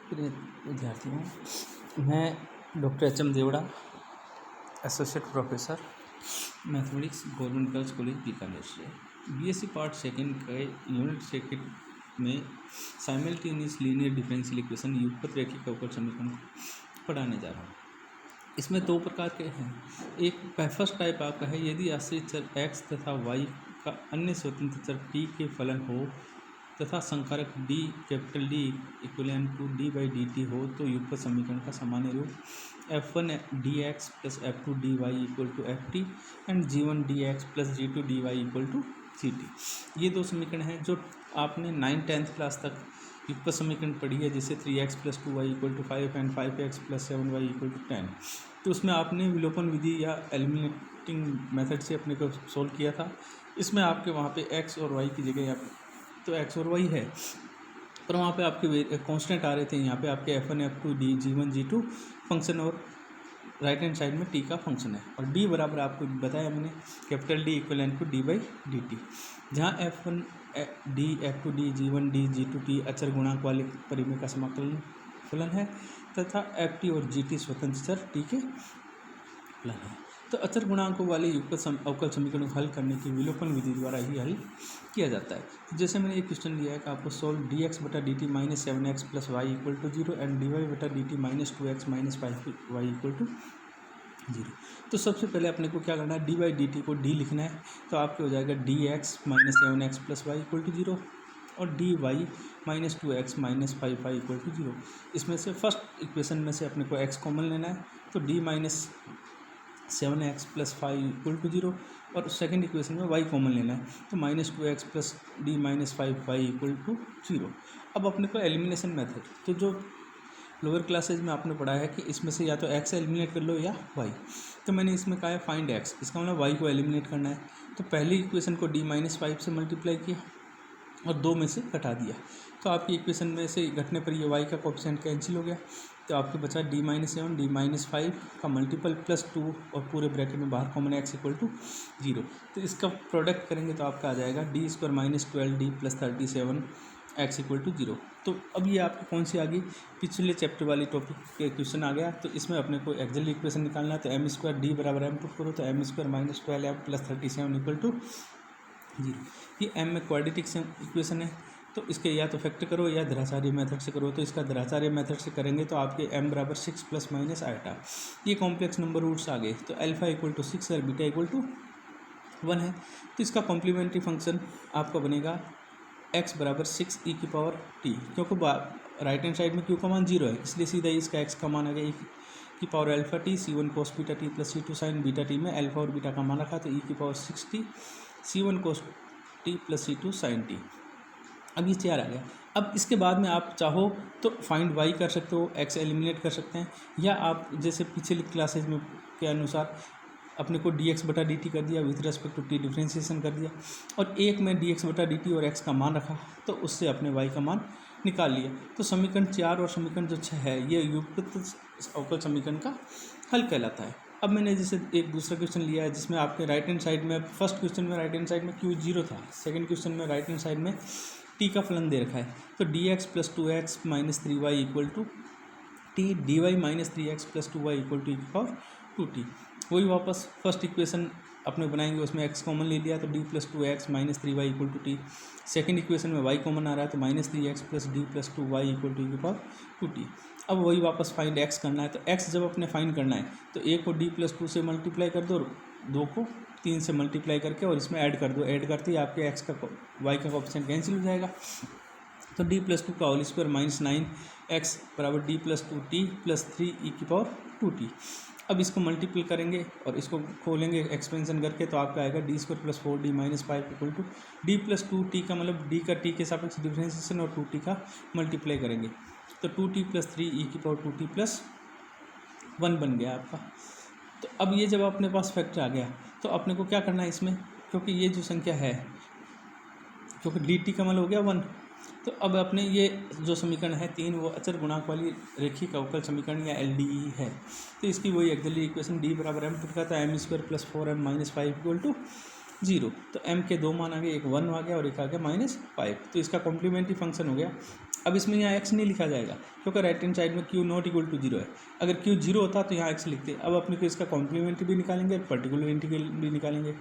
प्रिय विद्यार्थियों, मैं doctor H M. Devda, associate professor mathematics, government girls college Bikaner से बीएससी पार्ट सेकंड के यूनिट सेकंड में साइमल्टेनियस लीनियर डिफरेंशियल इक्वेशन युगपत रैखिक अवकल समीकरण पढ़ाने जा रहा हूँ। इसमें दो प्रकार के हैं। एक फर्स्ट टाइप आपका है, यदि आश्रित चर x तथा y का अन्य स्वतंत्र चर t के फलन हो तथा संकारक D capital D equivalent to d/dt हो तो युगपत समीकरण का सामान्य रूप f1 dx plus f2 dy equal to ft and g1 dx plus g2 dy equal to ct। ये दो समीकरण हैं जो आपने 9th-10th क्लास तक युगपत समीकरण पढ़ी है, जैसे 3x plus 2y equal to 5 and 5x plus 7y equal to 10। तो उसमें आपने विलोपन विधि या एलिमिनेटिंग मेथड से अपने को सोल्व किया था। इसमें आपके वहाँ पे x और y की जगह तो x और y है, पर वहाँ पे आपके कांस्टेंट आ रहे थे। यहाँ पे आपके f1 f2 d g1 g2 function और राइट हैंड साइड में t का फंक्शन है, और d बराबर आपको बताया मैंने capital D equivalent to d/dt, जहाँ f1 d f2 d g1 d g2 t अचर गुणांक वाले परिमेय का समाकलन फलन है तथा ft और gt स्वतंत्र चर t के फलन है। तो अचर गुणांकों वाले युगपत अवकल समीकरण को हल करने की विलोपन विधि द्वारा ही हल किया जाता है। जैसे मैंने एक क्वेश्चन लिया है कि आपको solve dx/dt minus 7x plus y equal to 0 and dy/dt minus 2x minus 5y equal to 0। तो सबसे पहले अपने को क्या करना है, d/dt को d लिखना है, तो आपके हो जाएगा dx minus 7x plus y equal to 0 और dy minus 2x minus 5y equal to 0। इसमें से फर्स्ट इक्वेशन में से अपने को x कॉमन लेना है, तो d minus 7x plus 5 equal to 0, और सेकेंड इक्वेशन में y कॉमन लेना है, तो minus 2x plus d minus 5y equal to 0। अब अपने को एलिमिनेशन मेथड, तो जो लोअर क्लासेज में आपने पढ़ा है कि इसमें से या तो x एलिमिनेट कर लो या y, तो मैंने इसमें कहा है फाइंड x, इसका मतलब y को एलिमिनेट करना है। तो पहली इक्वेशन को d माइनस 5 से मल्टीप्लाई किया और 2 में से घटा दिया, तो आपकी इक्वेशन में से घटने पर ये y का कोएफिशिएंट कैंसिल हो गया, तो आपके बचा d माइनस 7 d माइनस 5 का मल्टीपल प्लस 2 और पूरे ब्रैकेट में बाहर कॉमन x इक्वल टू 0। तो इसका प्रोडक्ट करेंगे तो आपका आ जाएगा d² minus 12d plus 37 x equal to 0। तो अब ये आपकी कौन सी आ गई, पिछले चैप्टर वाली टॉपिक के क्वेश्चन आ गया। तो इसमें अपने को एक्चुअली इक्वेशन निकालना है, तो m² d बराबर m पुट करो, तो m² minus 12m plus 37 equal to 0। ये m में क्वाड्रेटिक इक्वेशन है, तो इसके या तो फैक्टर करो या द्विघातारीय मेथड से करो। तो इसका द्विघातारीय मेथड से करेंगे तो आपके m बराबर 6 प्लस माइनस आएगा। ये कॉम्प्लेक्स नंबर रूट्स आ गए, तो अल्फा इक्वल टू 6 और बीटा इक्वल टू 1 है। तो इसका कॉम्प्लीमेंट्री फंक्शन आपका बनेगा x बराबर 6 e की पावर t, क्योंकि राइट हैंड साइड में q का मान 0 है, इसलिए सीधा इसका x का मान आ गया e की power alpha t c1 cos beta t plus c2 sine beta t में अल्फा और बीटा का मान रखा, तो e की power 6t c1 cos t plus c2 sine t। अब ये 4 आ गया। अब इसके बाद में आप चाहो तो फाइंड y कर सकते हो, x एलिमिनेट कर सकते हैं, या आप जैसे पिछले क्लासेज में के अनुसार अपने को dx/dt कर दिया, with respect to t differentiation कर दिया, और एक में dx/dt और x का मान रखा, तो उससे अपने y का मान निकाल लिया। तो समीकरण 4 और समीकरण जो 6 है ये युगपत अवकल समीकरण का हल कहलाता है। अब मैंने जैसे एक दूसरा क्वेश्चन लिया है जिसमें आपके राइट हैंड साइड में, फर्स्ट क्वेश्चन में राइट हैंड साइड में q 0 था, सेकेंड क्वेश्चन में राइट हैंड साइड में t का फलन दे रखा है, तो dx plus 2x minus 3y equal to t, dy minus 3x plus 2y equal to e की पावर 2t। वही वापस फर्स्ट इक्वेशन अपने बनाएंगे, उसमें x कॉमन ले लिया, तो d plus 2x minus 3y equal to t। Second equation में y कॉमन आ रहा है, तो minus 3x plus d plus 2y equal to e की पावर 2t। अब वही वापस फाइंड x करना है, तो x जब अपने फाइंड करना है तो a को d प्लस 2 से मल्टीप्लाई कर दो, 2 को 3 से मल्टीप्लाई करके और इसमें ऐड कर दो, ऐड करते ही आपके x का y का कोएफिशिएंट कैंसिल हो जाएगा। तो d प्लस 2 का होल स्क्वायर माइनस 9x बराबर d plus 2t plus 3 e की पावर 2t। अब इसको मल्टीपल करेंगे और इसको खोलेंगे एक्सपेंशन करके, तो आपका आएगा d² plus 4d minus 5 equal to d plus 2t का मतलब d का t के सापेक्ष डिफ्रेंशिएशन और 2t का मल्टीप्लाई करेंगे, तो 2t प्लस 3 e की पावर 2t प्लस 1 बन गया आपका। तो अब ये जब अपने पास फैक्टर आ गया तो अपने को क्या करना है इसमें, क्योंकि ये जो संख्या है, क्योंकि dt का मतलब हो गया 1, तो अब अपने ये जो समीकरण है 3 वो अचर गुणांक वाली रैखिक अवकल समीकरण या LDE है। तो इसकी वही एक्चुअली इक्वेशन d बराबर m पुट करता है m² plus 4m minus 5 equal to 0। तो m के दो मान आ गए, एक 1 आ गया और एक आ गया -5, तो इसका कॉम्प्लीमेंट्री फंक्शन हो गया। अब इसमें यहाँ x नहीं लिखा जाएगा, क्योंकि राइट हैंड साइड में q not equal to zero है। अगर क्यू जीरो होता तो यहाँ एक्स लिखते। अब अपने को इसका कॉम्प्लीमेंट भी निकालेंगे, पर्टिकुलर इंटीग्रल भी निकालेंगे।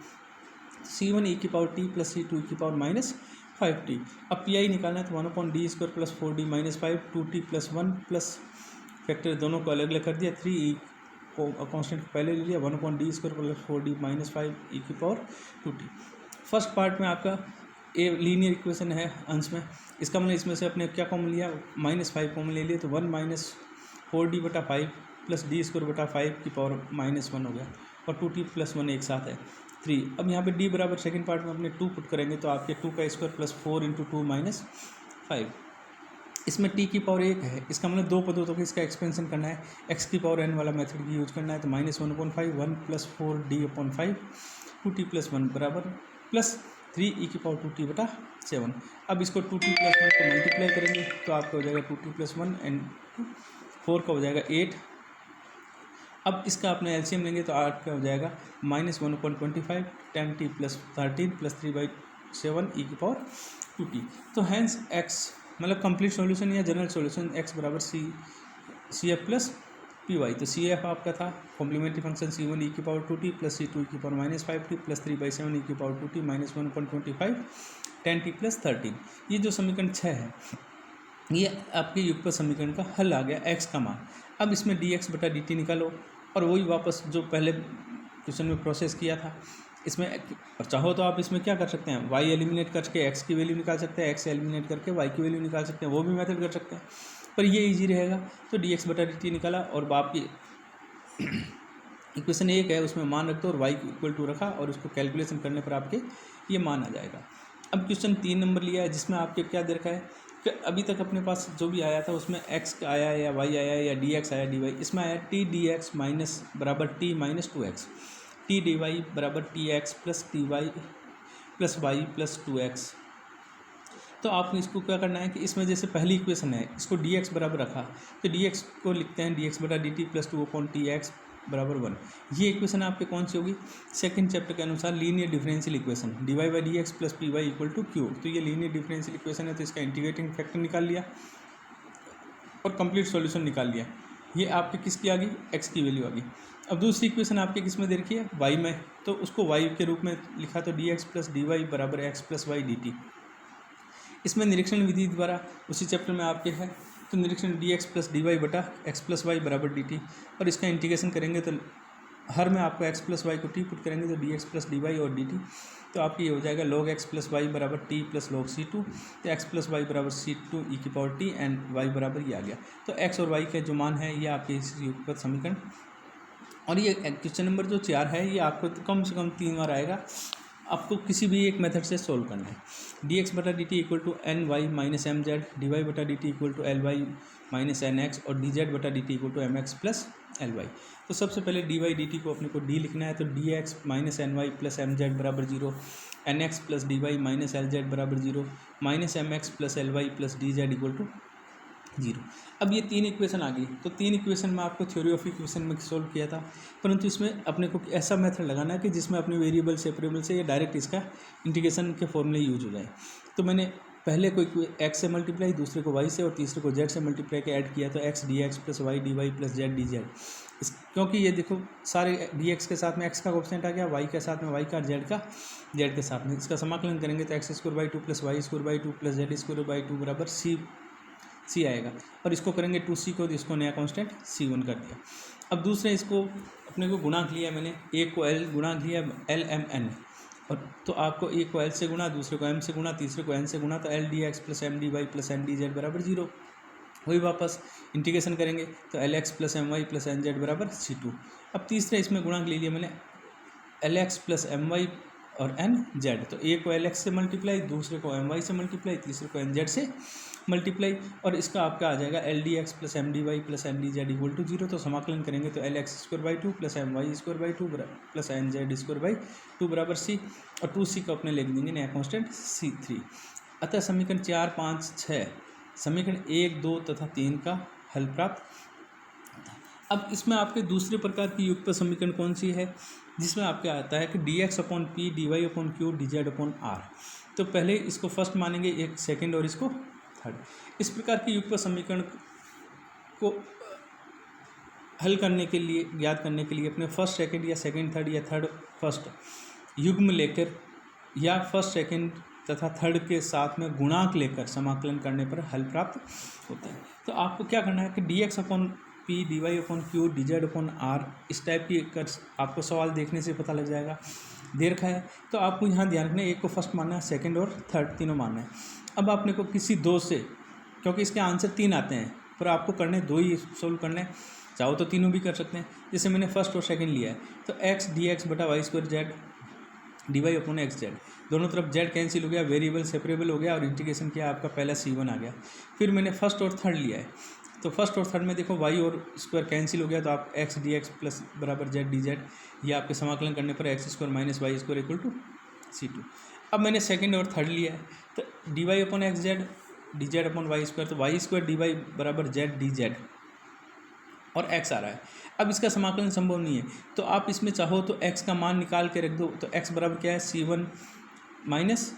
c1 e की power T plus c2 e की पावर माइनस 5t। अब पी आई निकालना है तो 1/d² plus 4d minus 5 2t plus 1 plus factor दोनों को अलग अलग कर दिया, 3e को कॉन्स्टेंट पहले ले लिया, 1/d² plus 4d minus 5e की पावर 2t। फर्स्ट पार्ट में आपका ए लीनियर इक्वेशन है अंश में, इसका मतलब इसमें से अपने क्या कॉमन लिया, -5 कॉमन ले लिया तो 1 माइनस 4d/5 प्लस d²/5 की पावर -1 हो गया, और 2t प्लस 1 एक साथ है 3। अब यहाँ पे d बराबर सेकंड पार्ट में अपने 2 पुट करेंगे तो आपके 2 का स्क्वायर प्लस 4 × 2 माइनस 5। इसमें t की पावर 1 है, इसका मतलब दो पदों तक इसका एक्सपेंशन करना है, x की पावर n वाला मेथड की यूज करना है तो -1/5 1 प्लस 4d/5 2t प्लस 1 बराबर प्लस 3e की पावर 2t/7। अब इसको 2t प्लस 1 को मल्टीप्लाई करेंगे तो आपका हो जाएगा 2t प्लस 1 एंड 4 का हो जाएगा 8। अब इसका अपने एलसीएम लेंगे तो 8 का हो जाएगा -1/25 10t प्लस 13 प्लस 3/7 e की पावर 2t। तो हैंस x मतलब कंप्लीट सॉल्यूशन या जनरल सॉल्यूशन x बराबर C F plus P Y. तो सी एफ आपका था कॉम्प्लीमेंट्री फंक्शन c1 e की power 2t plus c2 e की power minus 5t plus 3/7 e की power 2t minus 1/25 10t plus 13। ये जो समीकरण 6 है ये आपके युगपत समीकरण का हल आ गया, x का मान। अब इसमें dx/dt निकालो और वही वापस जो पहले क्वेश्चन में प्रोसेस किया था इसमें, और चाहो तो आप इसमें क्या कर सकते हैं, y एलिमिनेट करके x की वैल्यू निकाल सकते हैं, x एलिमिनेट करके y की वैल्यू निकाल सकते हैं, वो भी मेथड कर सकते हैं, पर ये इजी रहेगा। तो dx/dt निकाला और आपकी इक्वेशन 1 है उसमें मान रख दो और y इक्वल टू रखा और उसको कैलकुलेशन करने पर आपके ये मान आ जाएगा। अब क्वेश्चन 3 नंबर लिया है जिसमें आपके क्या दे रखा है कि अभी तक अपने पास जो भी आया था उसमें x आया या y आया या dx आया dy, इसमें आया t dx माइनस बराबर t minus 2x, t dy बराबर tx plus dy plus y plus 2x। तो आपने इसको क्या करना है कि इसमें जैसे पहली इक्वेशन है इसको dx बराबर रखा तो dx को लिखते हैं dx/dt प्लस 2/tx बराबर 1। ये इक्वेशन आपके कौन सी होगी, सेकंड चैप्टर के अनुसार linear differential equation dy/dx plus py equal to q। तो ये लीनियर डिफरेंशियल इक्वेशन है तो इसका इंटीग्रेटिंग फैक्टर निकाल लिया और कंप्लीट सॉल्यूशन निकाल लिया। ये आपके किसकी आ गई, x की वैल्यू आ गई। अब दूसरी इक्वेशन आपके किस में दे रखी है, y में, तो उसको y के रूप में लिखा तो dx प्लस dy बराबर x प्लस y dt। इसमें निरीक्षण विधि द्वारा उसी चैप्टर में आपके है तो निरीक्षण dx प्लस dy बटा x प्लस वाई बराबर dt, और इसका इंटीग्रेशन करेंगे तो हर में आपको x प्लस वाई को t पुट करेंगे तो dx प्लस dy और dt। तो आपकी ये हो जाएगा log x प्लस वाई बराबर t प्लस log c2, तो x प्लस वाई बराबर c2 e की पावर t एंड y बराबर ये आ गया। तो x और y का जो मान है ये आपके इस युगपत समीकरण, और ये क्वेश्चन नंबर जो 4 है ये आपको कम से कम 3 बार आएगा। आपको किसी भी एक मेथड से सोल्व करना है। dx/dt equal to n y minus m z, dy/dt equal to l y minus n x और dz/dt equal to m x plus l y. तो सबसे पहले dy/dt को अपने को d लिखना है तो dx minus n y plus m z बराबर 0, n x plus dy minus l z बराबर 0, minus m x plus l y plus d z equal to 0। अब ये 3 इक्वेशन आ गई, तो 3 इक्वेशन में आपको थ्योरी ऑफ इक्वेशन में सोल्व किया था, परंतु इसमें अपने को ऐसा मेथड लगाना है कि जिसमें अपने वेरिएबल सेपरेबल से या डायरेक्ट इसका इंटीग्रेशन के फॉर्मूले यूज हो जाए। तो मैंने पहले कोई x से मल्टीप्लाई, दूसरे को y से और तीसरे को z से मल्टीप्लाई के ऐड किया तो x dx plus y dy plus z dz। क्योंकि ये देखो सारे dx के साथ में x का कोफिशिएंट आ गया, y के साथ में y का, z का z के साथ में, इसका समाकलन करेंगे तो x² 2 plus y² 2 plus z² 2 बराबर c आएगा, और इसको करेंगे 2c को, तो इसको नया कांस्टेंट c1 कर दिया। अब दूसरे इसको अपने को गुणांक लिया मैंने, एक को l गुणांक लिया lmn, और तो आपको एक को l से गुणा, दूसरे को m से गुणा, तीसरे को n से गुणा, तो l dx plus m dy plus n dz बराबर 0। वही वापस इंटीग्रेशन करेंगे तो lx plus my plus nz बराबर c2। अब तीसरे इसमें गुणांक ले लिया मैंने lx प्लस my और nz, तो एक को lx से मल्टीप्लाई, दूसरे को my से मल्टीप्लाई, तीसरे को nz से मल्टीप्लाई, और इसका आपका आ जाएगा l d x plus m d y plus n d z equal to 0। तो समाकलन करेंगे तो Lx² 2 plus My² 2 plus NZ² 2 बराबर c, और 2c को अपने लिख देंगे नया कांस्टेंट c3। अतः समीकरण 4, 5, 6 समीकरण 1, 2 तथा 3 का हल प्राप्त। अब इसमें आपके दूसरे प्रकार की युगपत समीकरण कौन सी है, जिसमें आपके आता है कि dx/p dy/q dz/r। तो पहले इसको फर्स्ट मानेंगे, एक सेकंड और इसको थर्ड। इस प्रकार की युगपत समीकरण को हल करने के लिए, ज्ञात करने के लिए अपने फर्स्ट सेकंड या सेकंड थर्ड या थर्ड फर्स्ट युग्म लेकर या फर्स्ट सेकंड तथा थर्ड के साथ में गुणांक लेकर समाकलन करने पर हल प्राप्त होता है। तो आपको क्या करना है कि dx upon p, dy upon q, dz upon r, इस टाइप की आपको सवाल देखने से पता लग जाएगा, दे रखा है। तो आपको यहाँ ध्यान रखना है, एक को फर्स्ट मानना है, सेकंड और थर्ड तीनों मानना है। अब आपने को किसी दो से, क्योंकि इसके आंसर 3 आते हैं पर आपको करने 2 ही सोल्व करने हैं, चाहो तो तीनों भी कर सकते हैं। जैसे मैंने फर्स्ट और सेकंड लिया है तो x dx बटा y square z dy upon x z, दोनों तरफ z कैंसिल हो गया, वेरिएबल सेपरेबल हो गया और इंटीग्रेशन किया, आपका पहला c1 आ गया। फिर मैंने फर्स्ट और थर्ड लिया है तो फर्स्ट और थर्ड में देखो y और स्क्वायर कैंसिल हो गया तो आप x dx प्लस बराबर z dz, ये आपके समाकलन करने पर x square minus y square equal to c2। अब मैंने सेकंड और थर्ड लिया है तो dy upon x z dz upon y square, तो वाई स्क्वायर dy बराबर z dz और x आ रहा है। अब इसका समाकलन संभव नहीं है तो आप इसमें चाहो तो x का मान निकाल के रख दो। तो x बराबर क्या है, c1 minus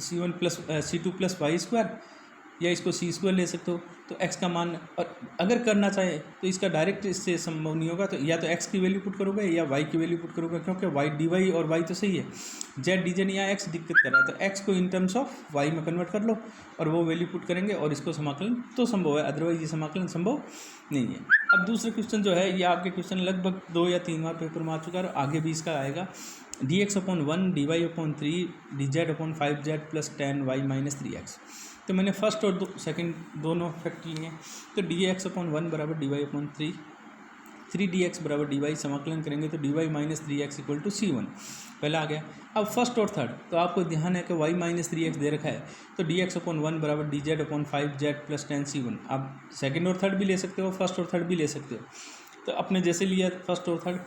c1 plus c2 plus y square, या इसको c स्क्वायर ले सकते हो। तो x का मान, और अगर करना चाहे तो इसका डायरेक्ट इससे संभव नहीं होगा, तो या तो x की वैल्यू पुट करोगे या y की वैल्यू पुट करोगे, क्योंकि y dy और y तो सही है, z dz यहाँ x दिक्कत कर रहा है। तो x को इन टर्म्स ऑफ y में कन्वर्ट कर लो और वो वैल्यू पुट करेंगे और इसको समाकलन तो संभव है, अदरवाइज ये समाकलन संभव नहीं है। अब दूसरा क्वेश्चन जो है ये आपके क्वेश्चन लगभग 2 या 3 बार पेपर में आ चुका है और आगे भी इसका आएगा। dx upon 1 dy upon 3 dz upon 5z plus 10y minus 3x। तो मैंने फर्स्ट और सेकंड दोनों फैक्ट लिए हैं। तो dx अपॉन 1 बराबर dy अपॉन 3 dx बराबर dy, समाकलन करेंगे तो dy minus 3x equal to c1, पहला आ गया। अब फर्स्ट और थर्ड, तो आपको ध्यान है कि y माइनस 3x दे रखा है तो dx अपॉन 1 बराबर dz upon 5z plus 10c1। आप सेकंड और थर्ड भी ले सकते हो, फर्स्ट और थर्ड भी ले सकते हो। तो अपने जैसे लिया फर्स्ट और थर्ड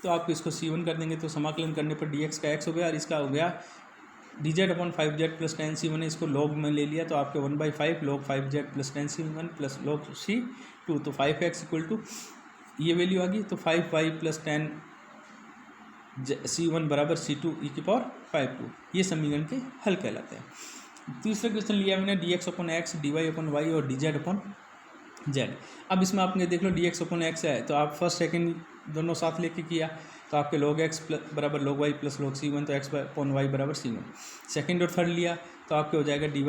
तो आप इसको c1 कर देंगे तो समाकलन करने पर dx का x हो गया और इसका हो गया dz upon 5z plus 10c1 है, इसको लॉग में ले लिया तो आपके 1/5 log 5z plus 10c1 plus log c2, तो 5x इक्वल टू ये वैल्यू आ गई। तो 5y प्लस 10 c1 बराबर c2 e की पावर 5 ये समीकरण के हल कहलाते हैं। तीसरा क्वेश्चन लिया मैंने dx upon x, dy upon y और dz अपॉन z। अब इसमें आपने देख लो dx अपॉन एक्स है तो आप फर्स्ट सेकंड दोनों साथ लेके किया तो आपके log x बराबर log y plus log c1, तो x अपॉन वाई बराबर c1। सेकंड और थर्ड लिया तो आपके हो जाएगा dy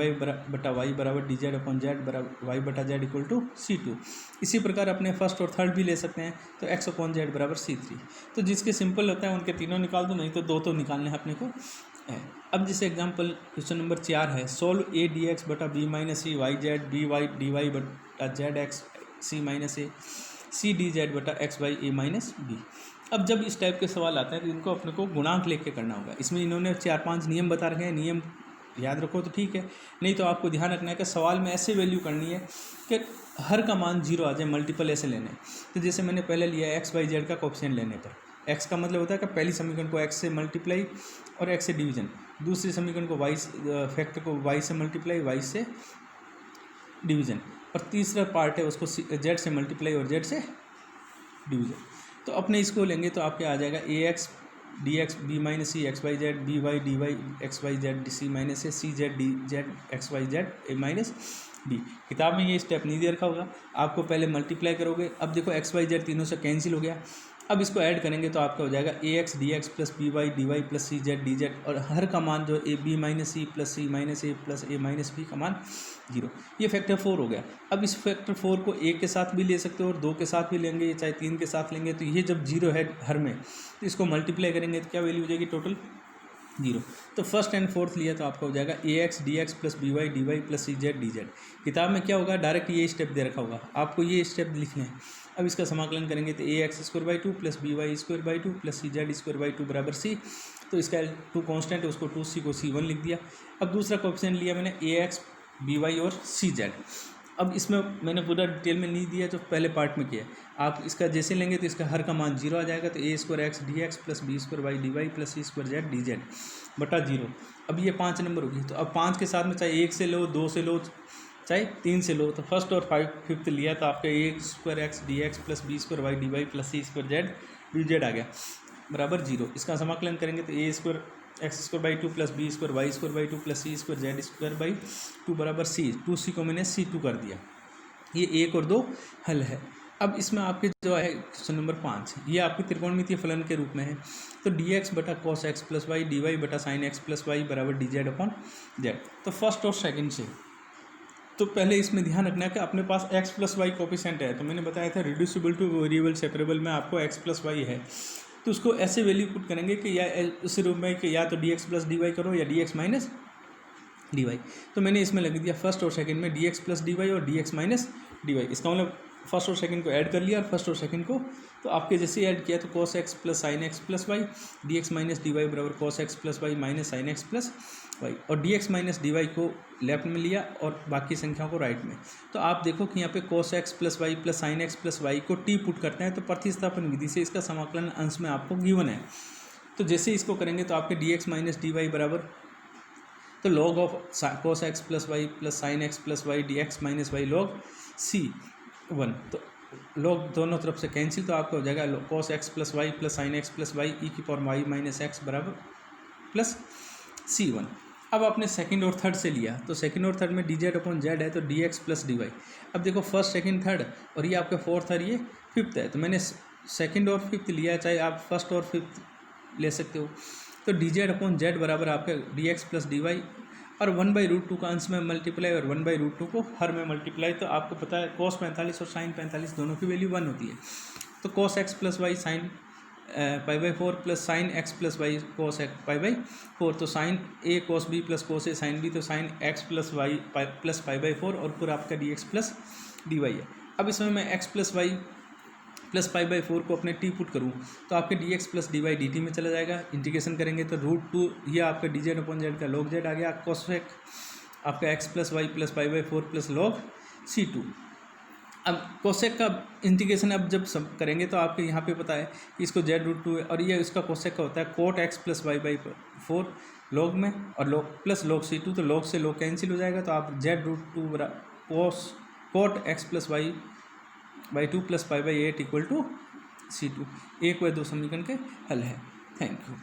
बटा वाई बराबर dz अपॉन z बराबर वाई बटा z इक्वल टू c2। इसी प्रकार अपने फर्स्ट और थर्ड भी ले सकते हैं तो x अपॉन z बराबर c3। तो जिसके सिंपल होता है उनके तीनों निकाल दो, नहीं तो दो तो निकालने हैं अपने को है। अब जैसे एग्जाम्पल क्वेश्चन नंबर 4 है, सोल्व a dx बटा b minus c y z b y d y बटा z x c minus a c d z बटा x y a minus b. अब जब इस टाइप के सवाल आते हैं तो इनको अपने को गुणांक लेके करना होगा। इसमें इन्होंने 4-5 नियम बता रखे हैं, नियम याद रखो तो ठीक है, नहीं तो आपको ध्यान रखना है कि सवाल में ऐसे वैल्यू करनी है कि हर का मान 0 आ जाए, मल्टीपल ऐसे लेने। तो जैसे मैंने पहले लिया एक्स वाई जेड का कोएफिशिएंट लेने पर एक्स का मतलब होता है कि पहली समीकरण को एक्स से मल्टीप्लाई और एक्स से डिवीजन, दूसरी समीकरण को वाई फैक्टर को वाई से मल्टीप्लाई वाई से डिवीजन, और तीसरा पार्ट है उसको जेड से मल्टीप्लाई और जेड से डिवीजन। तो अपने इसको लेंगे तो आपके आ जाएगा a x d x b minus c x y z b y d y x y z d c minus a c z d z x y z a minus d. किताब में ये step नहीं दे रखा होगा, आपको पहले multiply करोगे। अब देखो एक्स वाई जेड तीनों से कैंसिल हो गया, अब इसको ऐड करेंगे तो आपका हो जाएगा a x d x plus b y d y plus c z d z, और हर का मान जो a b minus c plus c minus a plus a minus b का मान 0। ये फैक्टर 4 हो गया। अब इस फैक्टर 4 को 1 के साथ भी ले सकते हो और 2 के साथ भी लेंगे, चाहे 3 के साथ लेंगे। तो ये जब 0 है हर में तो इसको मल्टीप्लाई करेंगे तो क्या वैल्यू हो जाएगी टोटल 0। तो फर्स्ट एंड फोर्थ लिया तो आपका हो जाएगा a x d x plus b y d y plus c z d z. किताब में क्या होगा, डायरेक्ट ये स्टेप दे रखा होगा, आपको ये स्टेप लिखने हैं। अब इसका समाकलन करेंगे तो a x square by 2 plus b y square by 2 plus c z square by 2 बराबर सी। तो इसका 2 कॉन्स्टेंट है, उसको 2c को c1 लिख दिया। अब दूसरा कोएफिशिएंट लिया मैंने ए एक्स बी वाई और सी जेड। अब इसमें मैंने पूरा डिटेल में नहीं दिया जो पहले पार्ट में किया। आप इसका जैसे लेंगे तो इसका हर का मान 0 आ जाएगा। तो a square x d x plus b square y d y plus c square z d z बटा 0। अब ये 5 नंबर होगी। तो अब 5 के साथ में चाहे 1 से लो, 2 से लो, चाहे 3 से लो। तो फर्स्ट और फिफ्थ लिया तो आपका a square x d x plus b square y d y plus c square z d z आ गया बराबर 0। इसका समाकलन करेंगे तो a square x square by 2 plus b square y square by 2 plus c square z square by 2 बराबर सी। 2c को मैंने c2 कर दिया। ये 1 और 2 हल है। अब इसमें आपके जो है क्वेश्चन नंबर 5, ये आपके त्रिकोणमितीय फलन के रूप में है। तो dx बटा cos x plus y dy बटा sin x प्लस वाई बराबर dz अपॉन जेड। तो फर्स्ट और सेकंड से तो पहले इसमें ध्यान रखना है कि अपने पास x प्लस वाई कोफिशिएंट है। तो मैंने बताया था रिड्यूसिबल टू वेरिएबल सेपरेबल में आपको x प्लस वाई है, तो उसको ऐसे वैल्यू पुट करेंगे कि या उस रूप में कि या तो dx प्लस dy करो या dx माइनस dy। तो मैंने इसमें लग दिया फर्स्ट और सेकंड में dx प्लस dy और dx माइनस dy। इसका मतलब फर्स्ट और सेकंड को ऐड कर लिया, और फर्स्ट और सेकंड को तो आपके जैसे ऐड किया तो cos x plus sin x plus y dx minus dy बराबर cos x plus y minus sin x plus y, और dx माइनस dy को लेफ्ट में लिया और बाकी संख्याओं को राइट में। तो आप देखो कि यहाँ पे cos x plus y plus sin x plus y को t पुट करते हैं तो प्रतिस्थापन विधि से इसका समाकलन अंश में आपको गिवन है। तो जैसे इसको करेंगे तो आपके dx माइनस dy बराबर तो log of cos x plus y plus sin x plus y dx minus y log c1। तो log दोनों तरफ से कैंसिल, तो आपको हो जाएगा cos x plus y plus sin x plus y e की पावर वाई माइनस एक्स बराबर प्लस c1। अब आपने सेकंड और थर्ड से लिया, तो सेकंड और थर्ड में dz अपॉन जेड है तो dx प्लस dy। अब देखो फर्स्ट सेकंड थर्ड और ये आपका फोर्थ है, ये फिफ्थ है, तो मैंने सेकंड और फिफ्थ लिया है, चाहे आप फर्स्ट और फिफ्थ ले सकते हो। तो dz अपॉन जेड बराबर आपका dx प्लस dy, और 1/√2 का अंश में मल्टीप्लाई और 1/√2 को हर में मल्टीप्लाई। तो आपको पता है cos 45 और sin 45 दोनों की वैल्यू 1 होती है। तो cos x plus y sine π/4 plus sine x plus y cos x π/4। तो sine a cos b plus cos a sine b, तो sine x plus y plus π/4 और पूरा आपका dx प्लस dy है। अब इसमें मैं x प्लस वाई प्लस π/4 को अपने t पुट करूँ तो आपके dx प्लस dy dt में चला जाएगा। इंटीग्रेशन करेंगे तो √2 ये आपका dz अपॉन जेड का log z आ गया, cosec आपका x plus y plus π/4 plus log c2। अब कोसेक का इंटीग्रेशन अब जब सब करेंगे तो आपके यहाँ पे पता है कि इसको z√2 है, और ये इसका कोसेक का होता है cot x plus y/4 log में और log प्लस log c2। तो log से log कैंसिल हो जाएगा, तो आप z√2 cot x plus y/2 plus π/8 equal to c2। 1 व 2 समीकरण के हल है। Thank you.